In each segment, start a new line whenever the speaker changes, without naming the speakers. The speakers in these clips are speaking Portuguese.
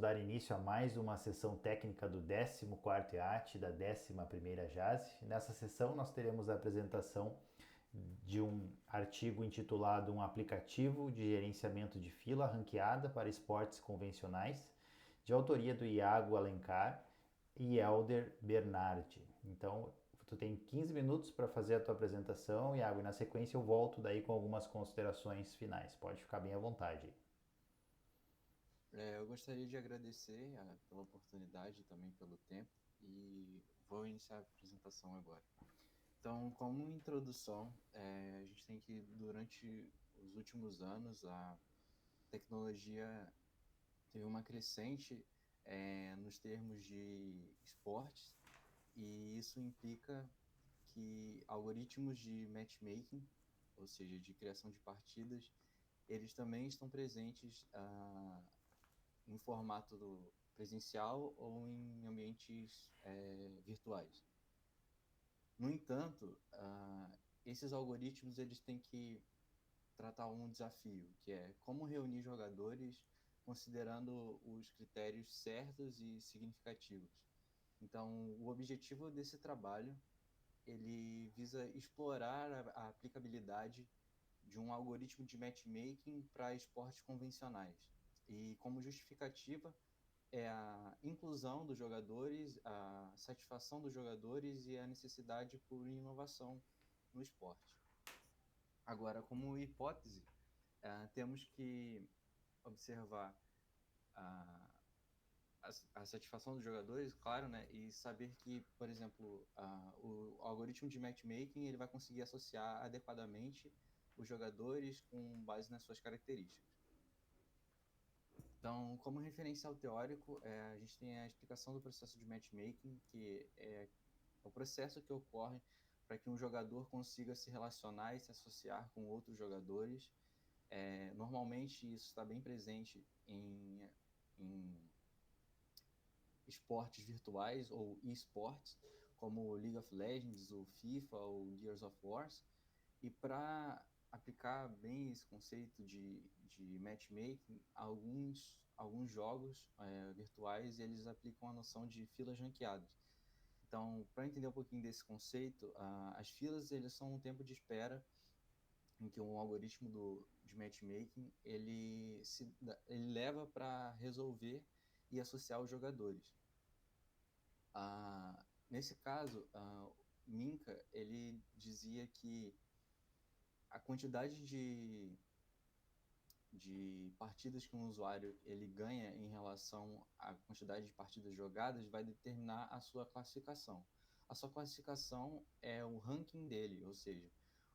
dar início a mais uma sessão técnica do 14º IAT da 11ª JASE. Nessa sessão nós teremos a apresentação de um artigo intitulado Um aplicativo de gerenciamento de fila ranqueada para esportes convencionais, de autoria do Iago Alencar e Elder Bernardi. Então, tu tem 15 minutos para fazer a tua apresentação, Iago, e na sequência eu volto daí com algumas considerações finais. Pode ficar bem à vontade.
Eu gostaria de agradecer pela oportunidade e também pelo tempo e vou iniciar a apresentação agora. Então, como introdução, a gente tem que, durante os últimos anos, a tecnologia teve uma crescente nos termos de esportes e isso implica que algoritmos de matchmaking, ou seja, de criação de partidas, eles também estão presentes em formato presencial ou em ambientes virtuais. No entanto, esses algoritmos eles têm que tratar um desafio, que é como reunir jogadores considerando os critérios certos e significativos. Então, o objetivo desse trabalho ele visa explorar a aplicabilidade de um algoritmo de matchmaking para esportes convencionais. E como justificativa, é a inclusão dos jogadores, a satisfação dos jogadores e a necessidade por inovação no esporte. Agora, como hipótese, temos que observar a, a satisfação dos jogadores, claro, né, e saber que, por exemplo, o algoritmo de matchmaking ele vai conseguir associar adequadamente os jogadores com base nas suas características. Então, como referencial teórico, a gente tem a explicação do processo de matchmaking, que é o processo que ocorre para que um jogador consiga se relacionar e se associar com outros jogadores. Normalmente, isso está bem presente em esportes virtuais ou esportes, como o League of Legends, o FIFA ou Gears of War. E para aplicar bem esse conceito de matchmaking, alguns jogos virtuais eles aplicam a noção de filas ranqueadas. Então, para entender um pouquinho desse conceito, as filas eles são um tempo de espera em que um algoritmo de matchmaking ele leva para resolver e associar os jogadores. Nesse caso, Minca ele dizia que a quantidade de partidas que um usuário ele ganha em relação à quantidade de partidas jogadas vai determinar a sua classificação. A sua classificação é o ranking dele, ou seja,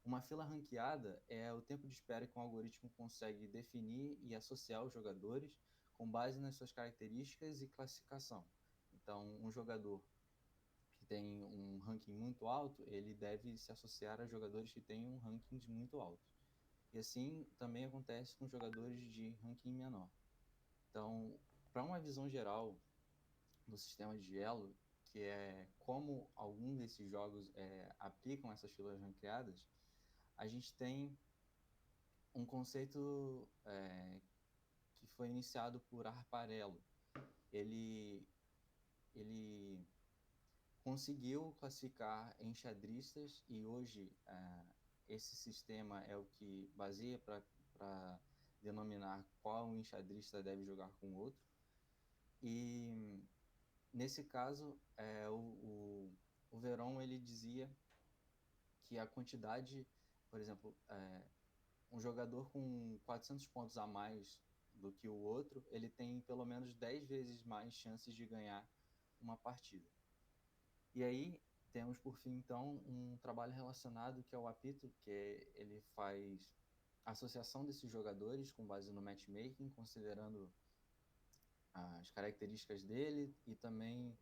uma fila ranqueada é o tempo de espera que um algoritmo consegue definir e associar os jogadores com base nas suas características e classificação. Então, um jogador que tem um ranking muito alto, ele deve se associar a jogadores que têm um ranking muito alto. E assim também acontece com jogadores de ranking menor. Então, para uma visão geral do sistema de Elo, que é como algum desses jogos aplicam essas filas ranqueadas, a gente tem um conceito que foi iniciado por Arparello. Ele, ele conseguiu classificar enxadristas e hoje esse sistema é o que baseia para denominar qual um enxadrista deve jogar com o outro. E nesse caso, o Veron ele dizia que a quantidade, por exemplo, um jogador com 400 pontos a mais do que o outro, ele tem pelo menos 10 vezes mais chances de ganhar uma partida. E aí temos, por fim, então, um trabalho relacionado que é o apito, ele faz associação desses jogadores com base no matchmaking, considerando as características dele e também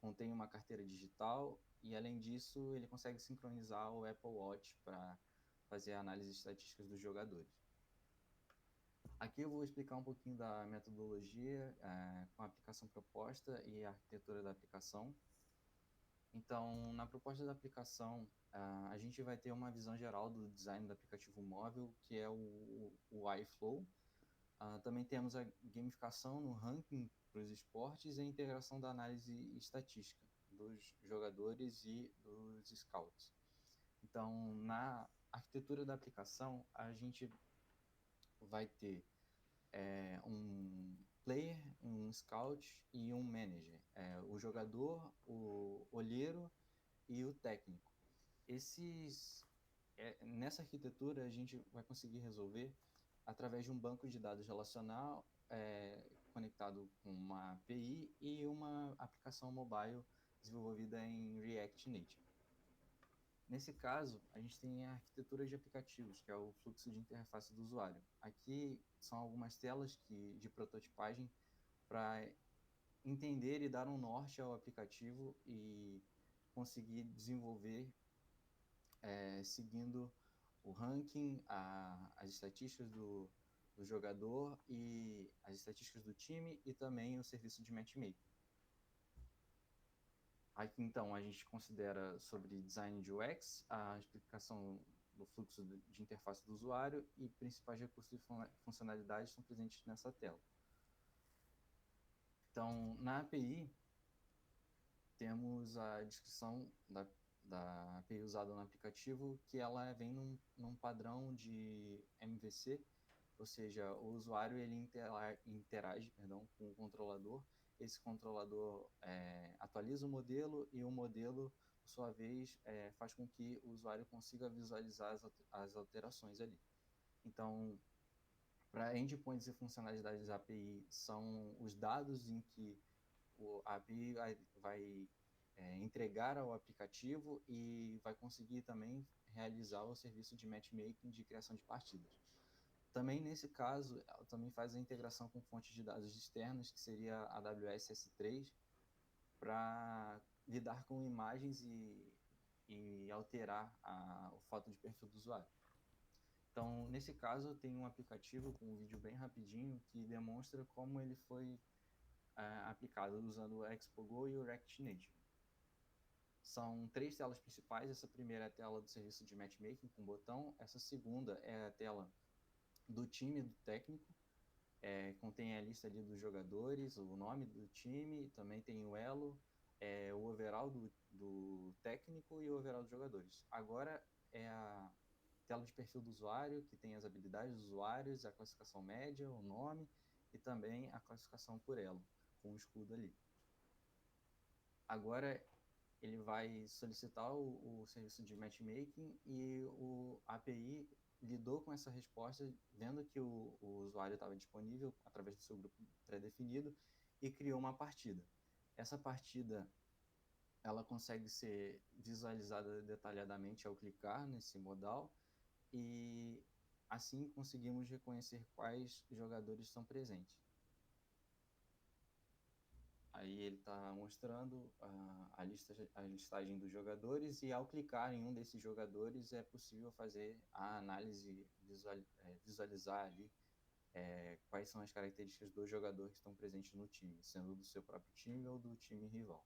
contém uma carteira digital e, além disso, ele consegue sincronizar o Apple Watch para fazer a análise estatística dos jogadores. Aqui eu vou explicar um pouquinho da metodologia com a aplicação proposta e a arquitetura da aplicação. Então, na proposta da aplicação, a gente vai ter uma visão geral do design do aplicativo móvel, que é o iFlow. Também temos a gamificação no ranking para os esportes e a integração da análise estatística dos jogadores e dos scouts. Então, na arquitetura da aplicação, a gente vai ter um player, um scout e um manager. O jogador, o olheiro e o técnico. Nessa arquitetura, a gente vai conseguir resolver através de um banco de dados relacional conectado com uma API e uma aplicação mobile desenvolvida em React Native. Nesse caso, a gente tem a arquitetura de aplicativos, que é o fluxo de interface do usuário. Aqui são algumas telas de prototipagem para entender e dar um norte ao aplicativo e conseguir desenvolver seguindo o ranking, as estatísticas do jogador e as estatísticas do time e também o serviço de matchmaking. Aqui, então, a gente considera sobre design de UX, a explicação do fluxo de interface do usuário e principais recursos e funcionalidades estão presentes nessa tela. Então, na API, temos a descrição da API usada no aplicativo, que ela vem num padrão de MVC, ou seja, o usuário ele interage com o controlador. Esse controlador atualiza o modelo e o modelo, por sua vez, faz com que o usuário consiga visualizar as alterações ali. Então, para endpoints e funcionalidades da API, são os dados em que a API vai entregar ao aplicativo e vai conseguir também realizar o serviço de matchmaking de criação de partidas. Também, nesse caso, ela também faz a integração com fontes de dados externas, que seria a AWS S3, para lidar com imagens e alterar o foto de perfil do usuário. Então, nesse caso, tem um aplicativo com um vídeo bem rapidinho que demonstra como ele foi aplicado usando o ExpoGo e o React Native. São 3 telas principais. Essa primeira é a tela do serviço de matchmaking com botão. Essa segunda é a tela do time do técnico. Contém a lista ali dos jogadores, o nome do time, também tem o elo, o overall do técnico e o overall dos jogadores. Agora é a tela de perfil do usuário, que tem as habilidades dos usuários, a classificação média, o nome e também a classificação por elo, com o escudo ali. Agora ele vai solicitar o serviço de matchmaking e a API lidou com essa resposta, vendo que o usuário estava disponível através do seu grupo pré-definido e criou uma partida. Essa partida ela consegue ser visualizada detalhadamente ao clicar nesse modal e assim conseguimos reconhecer quais jogadores estão presentes. Aí ele está mostrando a listagem dos jogadores e ao clicar em um desses jogadores é possível fazer a análise, visualizar ali quais são as características do jogador que estão presentes no time, sendo do seu próprio time ou do time rival.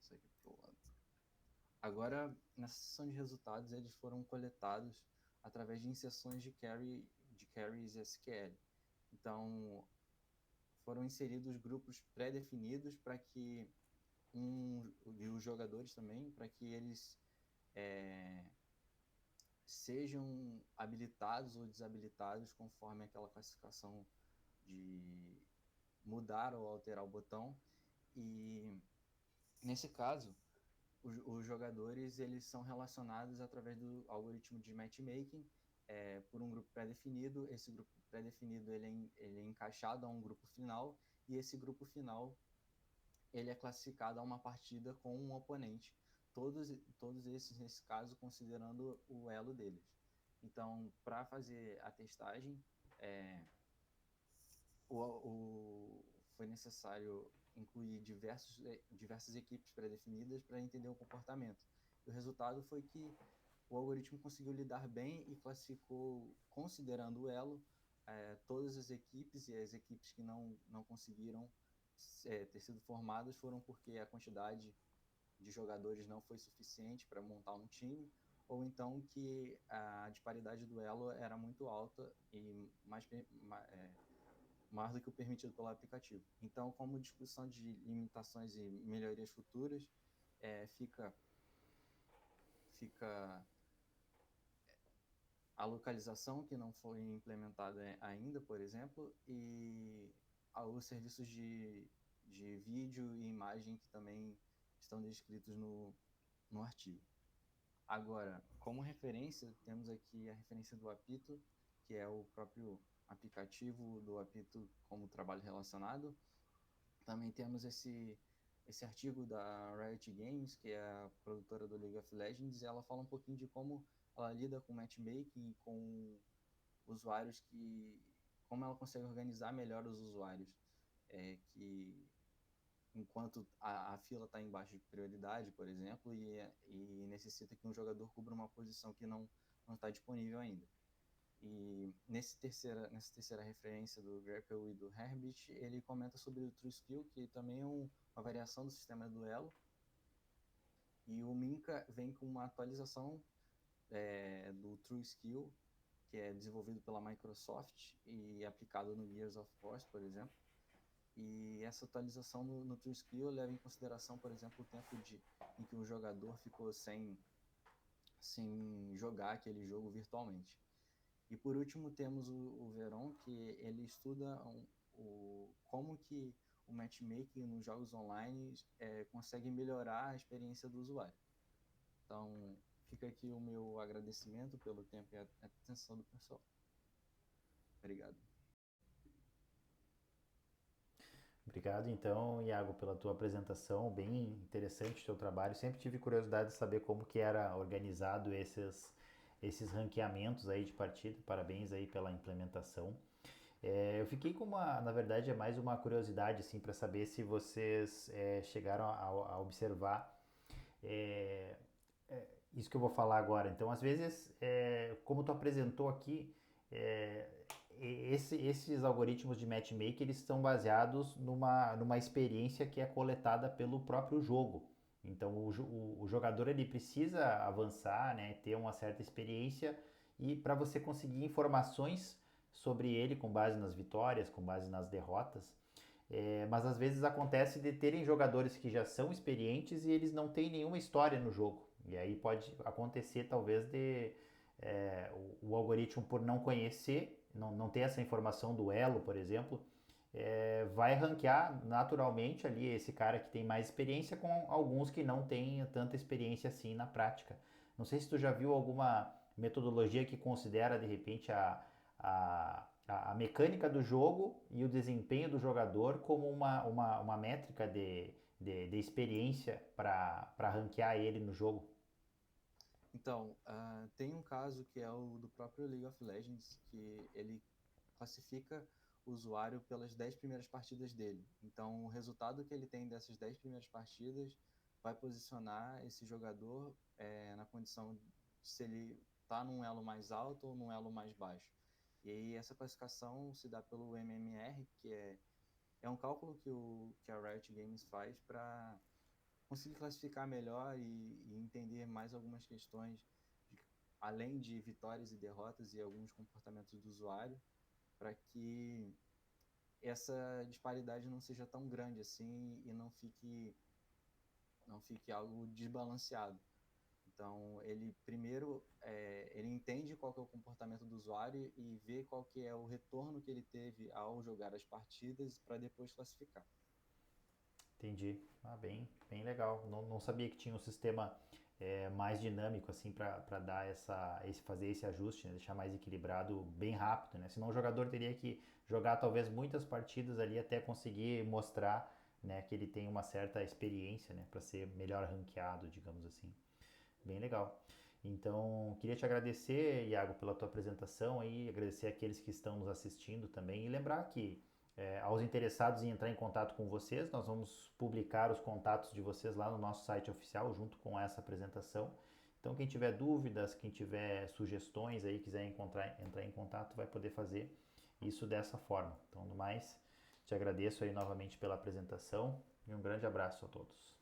Isso aqui pro lado. Agora, nessa seção de resultados, eles foram coletados através de inserções de carries SQL. Então, foram inseridos grupos pré-definidos para que e os jogadores também, para que eles sejam habilitados ou desabilitados conforme aquela classificação de mudar ou alterar o botão. E, nesse caso, os jogadores eles são relacionados através do algoritmo de matchmaking por um grupo pré-definido. Esse grupo pré-definido ele é encaixado a um grupo final e esse grupo final ele é classificado a uma partida com um oponente. Todos esses, nesse caso, considerando o elo deles. Então, para fazer a testagem, foi necessário incluir diversas equipes pré-definidas para entender o comportamento. O resultado foi que o algoritmo conseguiu lidar bem e classificou, considerando o elo, todas as equipes e as equipes que não conseguiram ter sido formadas foram porque a quantidade de jogadores não foi suficiente para montar um time, ou então que a disparidade do elo era muito alta e maior do que o permitido pelo aplicativo. Então, como discussão de limitações e melhorias futuras, fica a localização que não foi implementada ainda, por exemplo, e os serviços de vídeo e imagem que também estão descritos no artigo. Agora, como referência, temos aqui a referência do Apito, que é o próprio aplicativo do Apito como trabalho relacionado. Também temos esse artigo da Riot Games, que é a produtora do League of Legends, e ela fala um pouquinho de como ela lida com matchmaking, com usuários como ela consegue organizar melhor os usuários, que enquanto a fila está em baixa prioridade, por exemplo, e necessita que um jogador cubra uma posição que não está disponível ainda. E nessa terceira referência do Greppel e do Herbert, ele comenta sobre o TrueSkill, que também é uma variação do sistema do Elo, e o Minka vem com uma atualização do TrueSkill, que é desenvolvido pela Microsoft e aplicado no Gears of War, por exemplo. E essa atualização no TrueSkill leva em consideração, por exemplo, o tempo em que o jogador ficou sem jogar aquele jogo virtualmente. E por último temos o Veron, que ele estuda como que o matchmaking nos jogos online consegue melhorar a experiência do usuário. Então, fica aqui o meu agradecimento pelo tempo e a atenção do pessoal. Obrigado.
Obrigado, então, Iago, pela tua apresentação, bem interessante o teu trabalho. Sempre tive curiosidade de saber como que era organizado esses ranqueamentos aí de partida. Parabéns aí pela implementação. Eu fiquei com na verdade, é mais uma curiosidade, assim, para saber se vocês chegaram a observar isso que eu vou falar agora. Então, às vezes, como tu apresentou aqui, esses algoritmos de matchmaking, eles estão baseados numa experiência que é coletada pelo próprio jogo. Então, o jogador ele precisa avançar, né, ter uma certa experiência e para você conseguir informações sobre ele com base nas vitórias, com base nas derrotas. Mas às vezes acontece de terem jogadores que já são experientes e eles não têm nenhuma história no jogo. E aí pode acontecer talvez o algoritmo, por não conhecer, não ter essa informação do elo, por exemplo, vai ranquear naturalmente ali esse cara que tem mais experiência com alguns que não têm tanta experiência assim na prática. Não sei se tu já viu alguma metodologia que considera de repente a mecânica do jogo e o desempenho do jogador como uma métrica de experiência para ranquear ele no jogo.
Então, tem um caso que é o do próprio League of Legends, que ele classifica o usuário pelas 10 primeiras partidas dele. Então, o resultado que ele tem dessas 10 primeiras partidas vai posicionar esse jogador na condição de se ele está num elo mais alto ou num elo mais baixo. E aí essa classificação se dá pelo MMR, que é um cálculo que a Riot Games faz para conseguir classificar melhor e entender mais algumas questões, além de vitórias e derrotas e alguns comportamentos do usuário, para que essa disparidade não seja tão grande assim e não fique algo desbalanceado. Então, ele primeiro ele entende qual que é o comportamento do usuário e vê qual que é o retorno que ele teve ao jogar as partidas para depois classificar.
Entendi. Bem legal. Não sabia que tinha um sistema mais dinâmico assim para dar fazer esse ajuste, né? Deixar mais equilibrado bem rápido, né? Senão o jogador teria que jogar talvez muitas partidas ali até conseguir mostrar, né, que ele tem uma certa experiência, né, para ser melhor ranqueado, digamos assim. Bem legal. Então, queria te agradecer, Iago, pela tua apresentação aí, agradecer aqueles que estão nos assistindo também e lembrar que aos interessados em entrar em contato com vocês, nós vamos publicar os contatos de vocês lá no nosso site oficial, junto com essa apresentação. Então, quem tiver dúvidas, quem tiver sugestões aí, quiser entrar em contato, vai poder fazer isso dessa forma. Então, no mais, Te agradeço aí novamente pela apresentação e um grande abraço a todos.